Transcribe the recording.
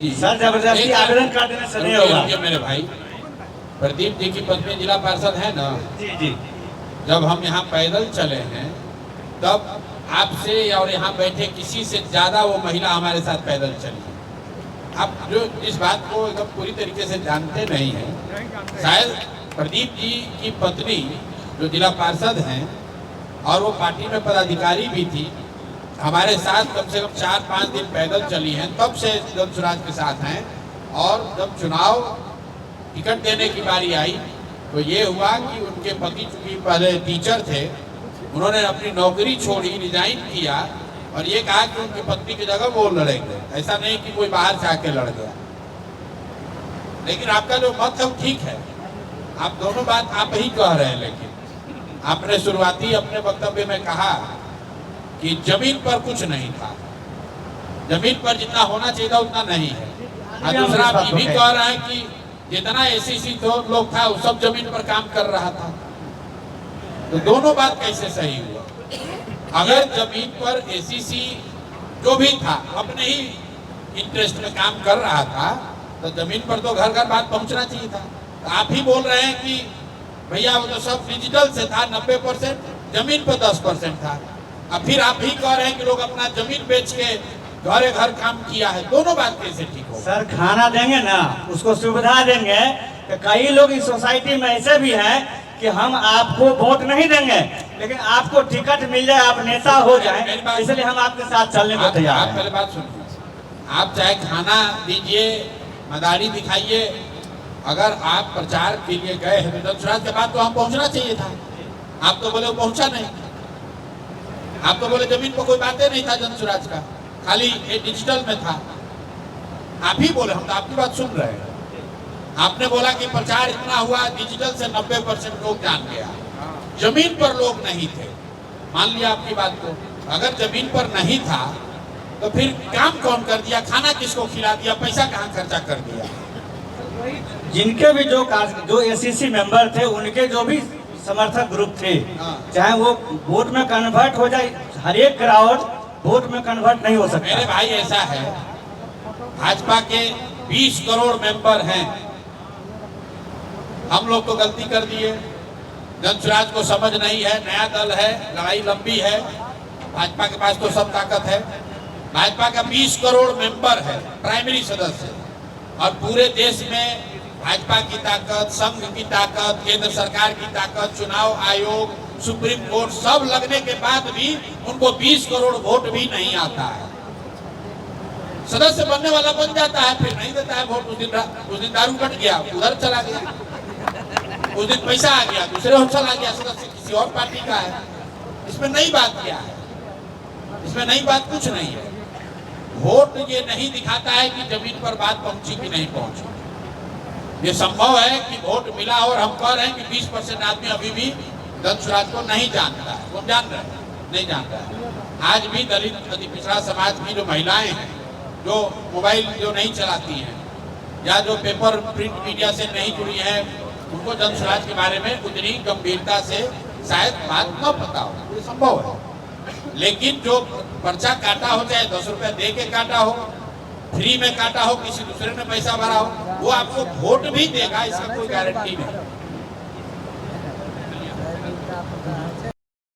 Sir जबरदस्ती आवेदन कर देने से नहीं होगा। मेरे भाई प्रदीप जी की पत्नी जिला पार्षद है ना जी जी। जब हम यहाँ पैदल चले हैं तब आपसे और यहाँ बैठे किसी से ज्यादा वो महिला हमारे साथ पैदल चली। आप जो इस बात को एकदम पूरी तरीके से जानते नहीं हैं। शायद प्रदीप जी की पत्नी जो जिला पार्षद हैं और वो पार्टी में पदाधिकारी भी थी, हमारे साथ कम से कम 4-5 दिन पैदल चली हैं, तब से जन स्वराज के साथ हैं। और जब चुनाव टिकट देने की बारी आई तो ये हुआ कि उनके पति चूंकि पहले टीचर थे, उन्होंने अपनी नौकरी छोड़ी, रिजाइन किया और ये कहा कि उनकी पत्नी की जगह वो लड़ेंगे। ऐसा नहीं कि कोई बाहर से आके लड़ गया। लेकिन आपका जो मत है वो ठीक है, आप दोनों बात आप ही कह रहे हैं। लेकिन आपने शुरुआती अपने वक्तव्य में कहा कि जमीन पर कुछ नहीं था, जमीन पर जितना होना चाहिए था उतना नहीं है। और दूसरा आप ये भी कह रहे हैं कि जितना एसीसी लोग था वो सब जमीन पर काम कर रहा था। तो दोनों बात कैसे सही हुआ? अगर जमीन पर एसीसी जो भी था अपने ही इंटरेस्ट में काम कर रहा था तो जमीन पर तो घर घर बात पहुंचना चाहिए था। तो आप ही बोल रहे हैं कि भैया वो तो सब डिजिटल से था 90%, जमीन पर 10% था। अब फिर आप ही कह रहे हैं कि लोग अपना जमीन बेच के घरे घर काम किया है। दोनों बात कैसे ठीक हो? सर खाना देंगे ना, उसको सुविधा देंगे। तो कई लोग इस सोसाइटी में ऐसे भी हैं कि हम आपको वोट नहीं देंगे लेकिन आपको टिकट मिल जाए, आप नेता हो जाए, इसलिए हम आपके साथ चलने को तैयार हैं। आप पहले बात सुनिए, आप चाहे खाना दीजिए, मदारी दिखाइए, अगर आप प्रचार के लिए गए हैं तो जनस्वराज के बाद तो हम पहुंचना चाहिए था। आप तो बोले वो पहुंचा नहीं, आप तो बोले जमीन पर कोई बातें नहीं था जनस्वराज का, खाली ये डिजिटल में था। आप ही बोले, हम तो आपकी बात सुन रहे हैं। आपने बोला कि प्रचार इतना हुआ, डिजिटल से 90% लोग जान गया, जमीन पर लोग नहीं थे। मान लिया आपकी बात को, अगर जमीन पर नहीं था तो फिर काम कौन कर दिया, खाना किसको खिला दिया, पैसा कहाँ खर्चा कर दिया? जिनके भी जो एसीसी मेंबर थे, उनके जो भी समर्थक ग्रुप थे, चाहे वो वोट में कन्वर्ट हो जाए, हर एक क्राउड वोट में कन्वर्ट नहीं हो सकता। मेरे भाई ऐसा है, भाजपा के 20 करोड़ मेंबर हैं। हम लोग तो गलती कर दिए, जनस्वराज को समझ नहीं है, नया दल है, लड़ाई लंबी है, भाजपा के पास तो सब ताकत है। भाजपा का 20 करोड़ मेंबर है, प्राइमरी सदस्य, और पूरे देश में भाजपा की ताकत, संघ की ताकत, केंद्र सरकार की ताकत, चुनाव आयोग, सुप्रीम कोर्ट सब लगने के बाद भी उनको 20 करोड़ वोट भी नहीं आता है। सदस्य बनने वाला बन जाता है, फिर नहीं देता है वोट। उस दिन दारू कट गया, उधर चला गया, उस दिन पैसा आ गया, दूसरे और चला गया, सदस्य किसी और पार्टी का है। इसमें नई बात क्या है? इसमें नई बात कुछ नहीं है। वोट ये नहीं दिखाता है कि जमीन पर बात पहुंची कि नहीं पहुंची। ये संभव है कि वोट मिला और हम कह रहे हैं कि 20% आदमी अभी भी जनस्वराज को नहीं जानता है। वो जान रहे हैं, नहीं जानता है। आज भी दलित अति पिछड़ा समाज की जो महिलाएं हैं, जो मोबाइल जो नहीं चलाती हैं या जो पेपर प्रिंट मीडिया से नहीं जुड़ी हैं, उनको जनस्वराज के बारे में उतनी गंभीरता से शायद बात न पता हो, ये संभव है। लेकिन जो पर्चा काटा हो, चाहे 10 रुपए दे के काटा हो, फ्री में काटा हो, किसी दूसरे ने पैसा भरा हो, वो आपको वोट भी देगा, इसका कोई गारंटी नहीं।